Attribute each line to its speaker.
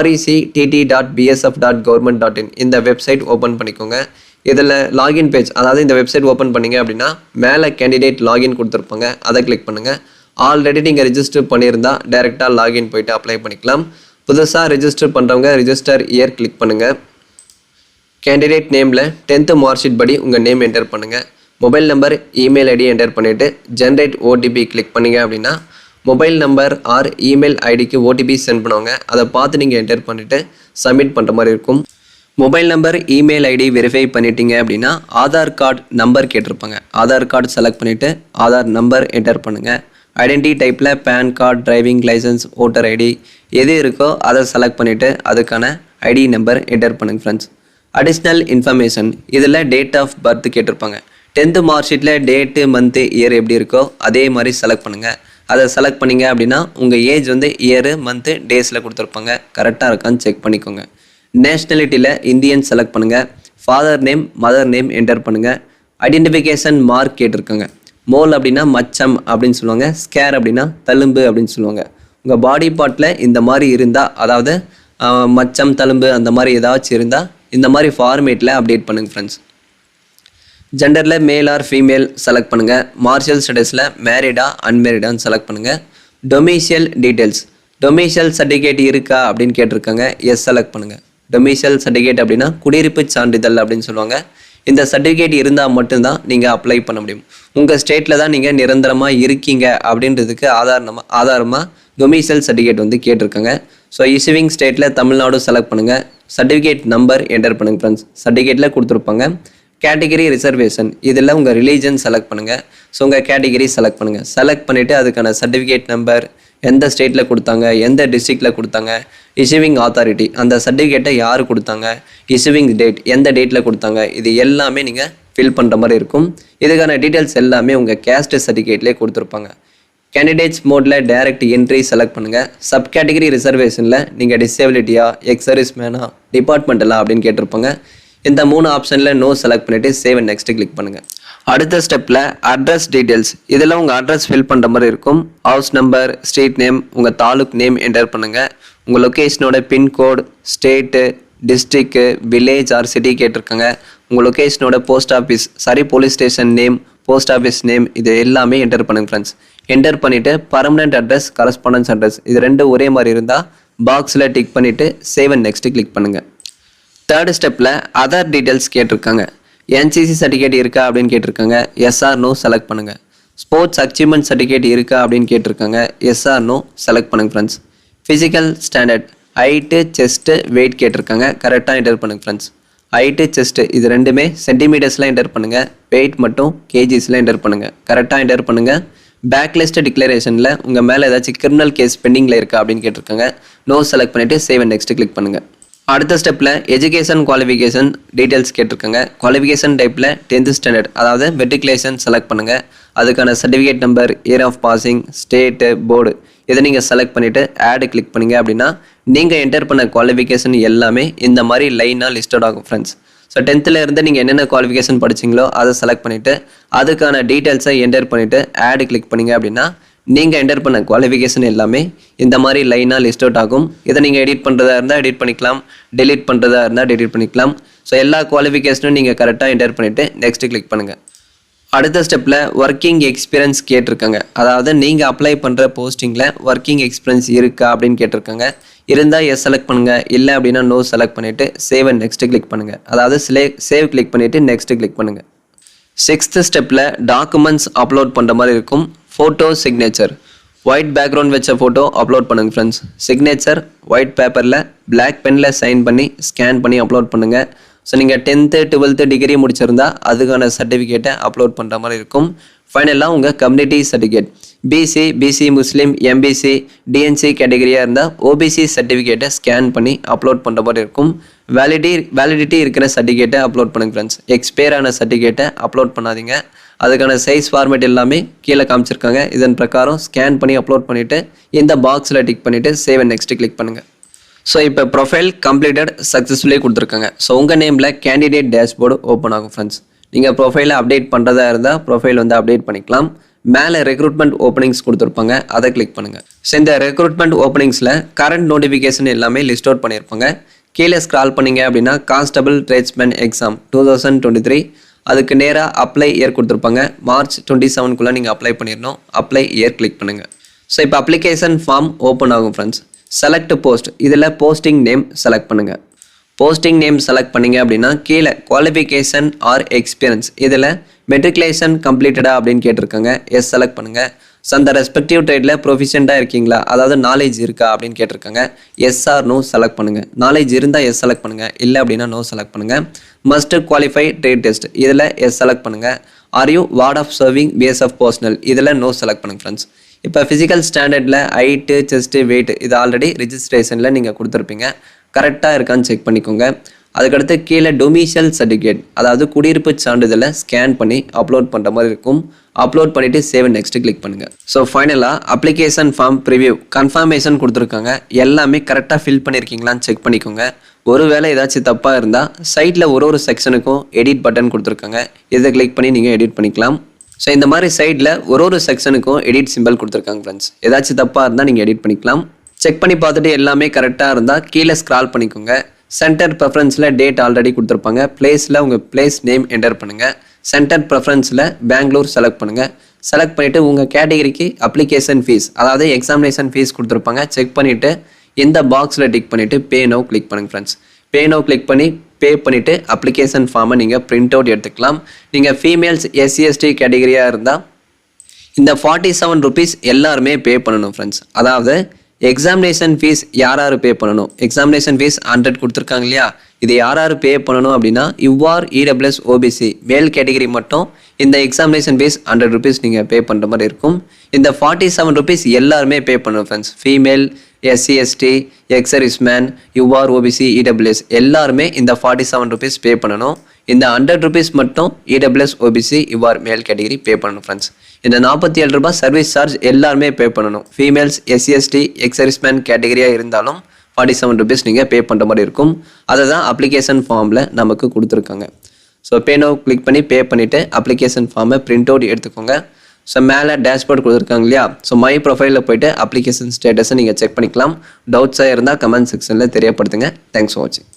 Speaker 1: rect.bsf.government.in இந்த website open பண்ணிக்கோங்க. இதில் லாகின் பேஜ், அதாவது இந்த வெப்சைட் ஓப்பன் பண்ணிங்க அப்படின்னா மேலே கேண்டிடேட் லாகின் கொடுத்துருப்பாங்க, அதை கிளிக் பண்ணுங்கள். ஆல்ரெடி நீங்கள் ரிஜிஸ்டர் பண்ணியிருந்தால் டைரெக்டாக லாகின் போய்ட்டு அப்ளை பண்ணிக்கலாம். புதுசாக ரிஜிஸ்டர் பண்ணுறவங்க ரிஜிஸ்டர் இயர் கிளிக் பண்ணுங்கள். கேண்டிடேட் நேமில் 10th மார்க் ஷீட் படி உங்கள் நேம் என்டர் பண்ணுங்கள். Mobile number, email ID enter பண்ணிவிட்டு ஜென்ரேட் ஓடிபி கிளிக் பண்ணிங்க அப்படின்னா மொபைல் நம்பர் ஆர் இமெயில் ஐடிக்கு ஓடிபி சென்ட் பண்ணுவாங்க. அதை பார்த்து நீங்கள் என்டர் பண்ணிவிட்டு சப்மிட் பண்ணுற மாதிரி இருக்கும். Mobile number, email ID verify பண்ணிட்டீங்க அப்படின்னா ஆதார் கார்டு நம்பர் கேட்டிருப்பாங்க. ஆதார் கார்டு செலக்ட் பண்ணிவிட்டு ஆதார் நம்பர் என்டர் பண்ணுங்கள். ஐடென்டி டைப்பில் PAN card, driving licence, voter ID எது இருக்கோ அதை செலக்ட் பண்ணிவிட்டு அதுக்கான ஐடி நம்பர் என்டர் பண்ணுங்கள் ஃப்ரெண்ட்ஸ். அடிஷ்னல் இன்ஃபர்மேஷன், இதில் டேட் ஆஃப் பர்த் கேட்டிருப்பாங்க. 10th மார்க் ஷீட்டில் டேட்டு, மந்த்து, இயர் எப்படி இருக்கோ அதே மாதிரி செலக்ட் பண்ணுங்கள். அதை செலக்ட் பண்ணிங்க அப்படின்னா உங்கள் ஏஜ் வந்து இயரு, மந்த்து, டேஸில் கொடுத்துருப்பாங்க. கரெக்டாக இருக்கான்னு செக் பண்ணிக்கோங்க. நேஷ்னாலிட்டியில் இந்தியன் செலக்ட் பண்ணுங்கள். Father name, mother name enter பண்ணுங்கள். ஐடென்டிஃபிகேஷன் மார்க் கேட்டிருக்காங்க. மோல் அப்படின்னா மச்சம் அப்படின்னு சொல்லுவாங்க, ஸ்கேர் அப்படின்னா தழும்பு அப்படின்னு சொல்லுவாங்க. உங்கள் பாடி பார்ட்டில் இந்த மாதிரி இருந்தால், அதாவது மச்சம், தழும்பு அந்த மாதிரி ஏதாச்சும் இருந்தால் இந்த மாதிரி ஃபார்மேட்டில் அப்டேட் பண்ணுங்கள் ஃப்ரெண்ட்ஸ். ஜெண்டரில் மேல் ஆர் ஃபீமேல் செலக்ட் பண்ணுங்கள். மார்ஷியல் ஸ்டடீஸில் மேரிடா அன்மேரிடான்னு செலக்ட் பண்ணுங்கள். டொமிஷியல் டீட்டெயில்ஸ், டொமிஷியல் சர்டிஃபிகேட் இருக்கா அப்படின்னு கேட்டிருக்காங்க. எஸ் செலக்ட் பண்ணுங்கள். டொமிஷியல் சர்டிஃபிகேட் அப்படின்னா குடியிருப்பு சான்றிதழ் அப்படின்னு சொல்லுவாங்க. இந்த சர்டிஃபிகேட் இருந்தால் மட்டும்தான் நீங்கள் அப்ளை பண்ண முடியும். உங்கள் ஸ்டேட்டில் தான் நீங்கள் நிரந்தரமாக இருக்கீங்க அப்படின்றதுக்கு ஆதாரமாக டொமிஷியல் சர்டிஃபிகேட் வந்து கேட்டிருக்காங்க. ஸோ இஷ்யூவிங் ஸ்டேட்டில் தமிழ்நாடு செலக்ட் பண்ணுங்கள். சர்டிஃபிகேட் நம்பர் என்டர் பண்ணுங்கள் ஃப்ரெண்ட்ஸ். சர்டிஃபிகேட்டில் கொடுத்துருப்பாங்க. கேட்டகிரி ரிசர்வேஷன், இதில் உங்கள் ரிலீஜன் செலக்ட் பண்ணுங்கள். ஸோ உங்கள் கேட்டகிரி செலக்ட் பண்ணுங்கள். செலக்ட் பண்ணிவிட்டு அதுக்கான சர்டிஃபிகேட் நம்பர், எந்த ஸ்டேட்டில் கொடுத்தாங்க, எந்த டிஸ்ட்ரிக்டில் கொடுத்தாங்க, இஷ்யூவிங் அத்தாரிட்டி, அந்த சர்டிஃபிகேட்டை யார் கொடுத்தாங்க, இஷ்யூவிங் டேட், எந்த டேட்டில் கொடுத்தாங்க, இது எல்லாமே நீங்கள் ஃபில் பண்ணுற மாதிரி இருக்கும். இதுக்கான டீட்டெயில்ஸ் எல்லாமே உங்கள் கேஸ்ட் சர்டிஃபிகேட்லேயே கொடுத்துருப்பாங்க. கேண்டிடேட்ஸ் மோடில் டைரக்ட் என்ட்ரி செலக்ட் பண்ணுங்கள். சப் கேட்டகிரி ரிசர்வேஷனில் நீங்கள் டிசேபிலிட்டியா, எக்ஸ் சர்வீஸ் மேனா, டிபார்ட்மெண்டலா அப்படின்னு கேட்டிருப்பாங்க. இந்த 3 ஆப்ஷனில் நோ செலக்ட் பண்ணிவிட்டு சேவ் அண்ட் நெக்ஸ்ட் கிளிக் பண்ணுங்கள். அடுத்த ஸ்டெப்பில் அட்ரஸ் டீட்டெயில்ஸ், இதில் உங்கள் அட்ரஸ் ஃபில் பண்ணுற மாதிரி இருக்கும். ஹவுஸ் நம்பர், ஸ்ட்ரீட் நேம், உங்கள் தாலுக் நேம் என்டர் பண்ணுங்கள். உங்கள் லொக்கேஷனோட pincode, state, district, village or city கேட்டிருக்காங்க. உங்கள் லொக்கேஷனோட police station name, post office name, இது எல்லாமே என்டர் பண்ணுங்கள் ஃப்ரெண்ட்ஸ். என்டர் பண்ணிவிட்டு பர்மனெண்ட் அட்ரஸ், கரஸ்பாண்டன்ஸ் அட்ரஸ் இது ரெண்டும் ஒரே மாதிரி இருந்தால் பாக்ஸில் டிக் பண்ணிவிட்டு சேவ் அண்ட் நெக்ஸ்ட் கிளிக் பண்ணுங்கள். தேர்ட் ஸ்டெப்பில் அதர் டீட்டெயில்ஸ் கேட்டிருக்காங்க. என்சிசி சர்டிஃபிகேட் இருக்கா அப்படின்னு கேட்டிருக்காங்க. எஸ்ஆர் நோ செலக்ட் பண்ணுங்கள். ஸ்போர்ட்ஸ் அச்சீவ்மெண்ட் சர்டிஃபிகேட் இருக்கா அப்படின்னு கேட்டிருக்காங்க. எஸ்ஆர் நோ செலக்ட் பண்ணுங்கள் friends. Physical standard, height, chest, wait கேட்டிருக்காங்க. கரெக்டாக என்டர் பண்ணுங்கள் ஃப்ரெண்ட்ஸ். ஹைட்டு, செஸ்ட்டு இது ரெண்டுமே சென்டிமீட்டர்ஸில் என்டர் பண்ணுங்கள். வெயிட் மட்டும் கேஜிஸில் என்டர் பண்ணுங்கள். கரெக்டாக என்டர் பண்ணுங்கள். பேக்லிஸ்ட் டிக்ளரேஷனில் உங்கள் மேலே ஏதாச்சும் கிரிமினல் கேஸ் பெண்டிங்கில் இருக்கா அப்படின்னு கேட்டிருக்காங்க. நோ செலக்ட் பண்ணிவிட்டு சேவ் அண்ட் நெக்ஸ்ட் கிளிக் பண்ணுங்கள். அடுத்த ஸ்டெப்பில் எஜுகேஷன் குவாலிஃபிகேஷன் டீட்டெயில்ஸ் கேட்டிருக்காங்க. குவாலிஃபிகேஷன் டைப்பில் 10th ஸ்டாண்டர்ட், அதாவது மெட்ரிகுலேஷன் செலக்ட் பண்ணுங்கள். அதுக்கான certificate number, year of passing, state, board இதை நீங்கள் செலக்ட் பண்ணிவிட்டு ஆடு கிளிக் பண்ணிங்க அப்படின்னா நீங்கள் என்டர் பண்ண குவாலிஃபிகேஷன் எல்லாமே இந்த மாதிரி லைனாக லிஸ்டட் ஆகும் ஃப்ரெண்ட்ஸ். ஸோ 10th இருந்து நீங்கள் என்னென்ன குவாலிஃபிகேஷன் படிச்சிங்களோ அதை செலக்ட் பண்ணிவிட்டு அதுக்கான டீட்டெயில்ஸை என்டர் பண்ணிவிட்டு ஆடு கிளிக் பண்ணிங்க அப்படின்னா நீங்கள் என்டர் பண்ண குவாலிஃபிகேஷன் எல்லாமே இந்த மாதிரி லைனாக லிஸ்ட் அவுட் ஆகும். இதை நீங்கள் எடிட் பண்ணுறதா இருந்தால் எடிட் பண்ணிக்கலாம், டெலிட் பண்ணுறதா இருந்தால் டெலிட் பண்ணிக்கலாம். ஸோ எல்லா குவாலிஃபிகேஷனும் நீங்கள் கரெக்டாக என்டர் பண்ணிவிட்டு நெக்ஸ்ட் கிளிக் பண்ணுங்கள். அடுத்த ஸ்டெப்பில் ஒர்க்கிங் எக்ஸ்பீரியன்ஸ் கேட்டிருக்காங்க. அதாவது நீங்கள் அப்ளை பண்ணுற போஸ்டிங்கில் ஒர்க்கிங் எக்ஸ்பீரியன்ஸ் இருக்கா அப்படின்னு கேட்டிருக்காங்க. இருந்தால் எஸ் செலக்ட் பண்ணுங்கள், இல்லை அப்படின்னா நோ செலக்ட் பண்ணிவிட்டு சேவ் அண்ட் நெக்ஸ்ட் கிளிக் பண்ணுங்கள். அதாவது சேவ் கிளிக் பண்ணிவிட்டு நெக்ஸ்ட் கிளிக் பண்ணுங்கள். 6th ஸ்டெப்பில் டாக்குமெண்ட்ஸ் அப்லோட் பண்ணுற மாதிரி இருக்கும். ஃபோட்டோ, சிக்னேச்சர், ஒயிட் பேக்ரவுண்ட் வச்ச ஃபோட்டோ அப்லோட் பண்ணுங்கள் ஃப்ரெண்ட்ஸ். சிக்னேச்சர் ஒயிட் பேப்பரில் பிளாக் பெனில் சைன் பண்ணி ஸ்கேன் பண்ணி அப்லோட் பண்ணுங்கள். ஸோ நீங்கள் 10th 12th டிகிரி முடிச்சிருந்தா அதுக்கான சர்டிஃபிகேட்டை அப்லோட் பண்ணுற மாதிரி இருக்கும். ஃபைனலாக உங்கள் கம்யூனிட்டி சர்டிஃபிகேட், பிசி, முஸ்லீம், எம்பிசி, டிஎன்சி கேட்டகரியாக இருந்தால் ஓபிசி சர்டிஃபிகேட்டை ஸ்கேன் பண்ணி அப்லோட் பண்ணுற மாதிரி இருக்கும். வேலிடிட்டி இருக்கிற சர்டிஃபிகேட்டை அப்லோட் பண்ணுங்க ஃப்ரெண்ட்ஸ். எக்ஸ்பயர் ஆன சர்டிஃபிகேட்டை அப்லோட் பண்ணாதீங்க. அதுக்கான சைஸ் ஃபார்மேட் எல்லாமே கீழே காமிச்சிருக்காங்க. இதன் பிரகாரம் ஸ்கேன் பண்ணி அப்லோட் பண்ணிவிட்டு இந்த பாக்ஸில் டிக் பண்ணிவிட்டு சேவ் அண்ட் நெக்ஸ்ட் கிளிக் பண்ணுங்கள். ஸோ இப்போ ப்ரொஃபைல் கம்ப்ளீட்டட் சக்ஸஸ்ஃபுல்லி கொடுத்துருக்காங்க. ஸோ உங்கள் நேமில் கேண்டிடேட் டேஷ்போர்டு ஓப்பன் ஆகும் ஃப்ரெண்ட்ஸ். நீங்கள் ப்ரொஃபைலை அப்டேட் பண்ணுறதா இருந்தால் ப்ரொஃபைல் வந்து அப்டேட் பண்ணிக்கலாம். மேலே ரெக்ரூட்மெண்ட் ஓப்பனிங்ஸ் கொடுத்துருப்பாங்க, அதை கிளிக் பண்ணுங்கள். ஸோ இந்த ரெக்ரூட்மெண்ட் ஓப்பனிங்ஸில் கரண்ட் நோட்டிஃபிகேஷன் எல்லாமே லிஸ்ட் அவுட் பண்ணியிருப்பாங்க. கீழே ஸ்க்ரால் பண்ணிங்க அப்படின்னா கான்ஸ்டபிள் ட்ரேட்ஸ்மேன் எக்ஸாம் 2023 அதுக்கு நேராக அப்ளை இயர் கொடுத்துருப்பாங்க. மார்ச் 27க்குள்ளே நீங்கள் அப்ளை பண்ணிடணும். அப்ளை இயர் கிளிக் பண்ணுங்கள். ஸோ இப்போ அப்ளிகேஷன் ஃபார்ம் ஓப்பன் ஆகும் ஃப்ரெண்ட்ஸ். செலக்ட் போஸ்ட், இதில் போஸ்டிங் நேம் செலக்ட் பண்ணுங்கள். போஸ்டிங் நேம் செலக்ட் பண்ணிங்க அப்படின்னா கீழே குவாலிஃபிகேஷன் ஆர் எக்ஸ்பீரியன்ஸ், இதில் மெட்ரிகுலேஷன் கம்ப்ளீட்டடா அப்படின்னு கேட்டிருக்காங்க. எஸ் செலக்ட் பண்ணுங்கள். ஸோ அந்த ரெஸ்பெக்டிவ் ட்ரேடில் ப்ரொஃபிஷியண்ட்டாக இருக்கீங்களா, அதாவது நாலேஜ் இருக்கா அப்படின்னு கேட்டிருக்காங்க. எஸ் ஆர் நோ செலக்ட் பண்ணுங்கள். நாலேஜ் இருந்தால் எஸ் செலக்ட் பண்ணுங்கள், இல்லை அப்படின்னா நோ செலக்ட் பண்ணுங்கள். மஸ்ட் குவாலிஃபை ட்ரேட் டெஸ்ட், இதில் எஸ் செலக்ட் பண்ணுங்கள். Are you ward of serving BSF personnel, இதில் நோ செலக்ட் பண்ணுங்கள் ஃப்ரெண்ட்ஸ். இப்போ ஃபிசிக்கல் ஸ்டாண்டர்டில் ஹைட்டு, செஸ்ட்டு, வெயிட் இது ஆல்ரெடி ரிஜிஸ்ட்ரேஷனில் நீங்கள் கொடுத்துருப்பீங்க, கரெக்டாக இருக்கான்னு செக் பண்ணிக்கோங்க. அதுக்கடுத்து கீழே டொமிஷியல் சர்டிஃபிகேட், அதாவது குடியிருப்பு சான்றிதழை ஸ்கேன் பண்ணி அப்லோட் பண்ணுற மாதிரி இருக்கும். அப்லோட் பண்ணிவிட்டு சேவ் நெக்ஸ்ட் கிளிக் பண்ணுங்கள். ஸோ ஃபைனலாக அப்ளிகேஷன் ஃபார்ம் ப்ரிவியூ கன்ஃபர்மேஷன் கொடுத்துருக்காங்க. எல்லாமே கரெக்டாக ஃபில் பண்ணியிருக்கீங்களான்னு செக் பண்ணிக்கோங்க. ஒருவேளை ஏதாச்சும் தப்பாக இருந்தால் சைட்டில் ஒரு செக்ஷனுக்கும் எடிட் பட்டன் கொடுத்துருக்காங்க, இதை கிளிக் பண்ணி நீங்கள் எடிட் பண்ணிக்கலாம். ஸோ இந்த மாதிரி சைடில் ஒரு செக்ஷனுக்கும் எடிட் சிம்பிள் கொடுத்துருக்காங்க ஃப்ரெண்ட்ஸ். ஏதாச்சும் தப்பாக இருந்தால் நீங்கள் எடிட் பண்ணிக்கலாம். செக் பண்ணி பார்த்துட்டு எல்லாமே கரெக்டாக இருந்தால் கீழே ஸ்க்ரால் பண்ணிக்கோங்க. சென்டர் ப்ரெஃபரன்ஸில் டேட் ஆல்ரெடி கொடுத்துருப்பாங்க. பிளேஸில் உங்கள் பிளேஸ் நேம் என்டர் பண்ணுங்கள். சென்டர் ப்ரெஃபரன்ஸில் பெங்களூர் செலக்ட் பண்ணுங்கள். செலக்ட் பண்ணிவிட்டு உங்கள் கேட்டகரிக்கு அப்ளிகேஷன் ஃபீஸ், அதாவது எக்ஸாமினேஷன் ஃபீஸ் கொடுத்துருப்பாங்க, செக் பண்ணிவிட்டு இந்த பாக்ஸில் டிக் பண்ணிவிட்டு பே நோ கிளிக் பண்ணுங்கள் ஃப்ரெண்ட்ஸ். பே நோ கிளிக் பண்ணி பே பண்ணிவிட்டு அப்ளிகேஷன் ஃபார்மை நீங்கள் பிரிண்ட் அவுட் எடுத்துக்கலாம். நீங்கள் ஃபீமேல்ஸ் SC/ST கேட்டகரியாக இருந்தால் இந்த 47 rupees எல்லாருமே பே பண்ணணும் ஃப்ரெண்ட்ஸ். அதாவது எக்ஸாமினேஷன் ஃபீஸ் யார் பே பண்ணணும், எக்ஸாமினேஷன் ஃபீஸ் 100 கொடுத்துருக்காங்க இல்லையா, இது யார் பே பண்ணணும் அப்படின்னா UR EWS OBC மேல் கேட்டகரி மட்டும் இந்த எக்ஸாமினேஷன் ஃபீஸ் 100 rupees நீங்கள் பே பண்ணுற மாதிரி இருக்கும். இந்த 47 rupees எல்லாருமே பே பண்ணணும் friends. Female, SC/ST, ex-servicemen, UR OBC EWS எல்லாருமே இந்த 47 rupees பே பண்ணணும். இந்த 100 rupees மட்டும் EWS OBC UR மேல் கேட்டகரி பே பண்ணணும் ஃப்ரெண்ட்ஸ். இந்த 47 ரூபாய் சர்வீஸ் சார்ஜ் எல்லாருமே பே பண்ணணும். ஃபீமேல்ஸ், SC/ST, எக்ஸர்விஸ்மேன் கேட்டகரியாக இருந்தாலும் 47 rupees நீங்கள் பே பண்ணுற மாதிரி இருக்கும். அதை தான் அப்ளிகேஷன் ஃபார்மில் நமக்கு கொடுத்துருக்காங்க. ஸோ பே நோ கிளிக் பண்ணி பே பண்ணிவிட்டு அப்ளிகேஷன் ஃபார்மை பிரிண்ட் அவுட் எடுத்துக்கோங்க. ஸோ மேலே டேஷ்போர்ட் கொடுத்துருக்காங்க இல்லையா, ஸோ மை ப்ரொஃபைலில் போய்ட்டு அப்ளிகேஷன் ஸ்டேட்டஸை நீங்கள் செக் பண்ணிக்கலாம். டவுட்ஸாக இருந்தால் கமெண்ட் செக்ஷனில் தெரியப்படுத்துங்க. தேங்க்ஸ் ஃபார் வாட்சிங்.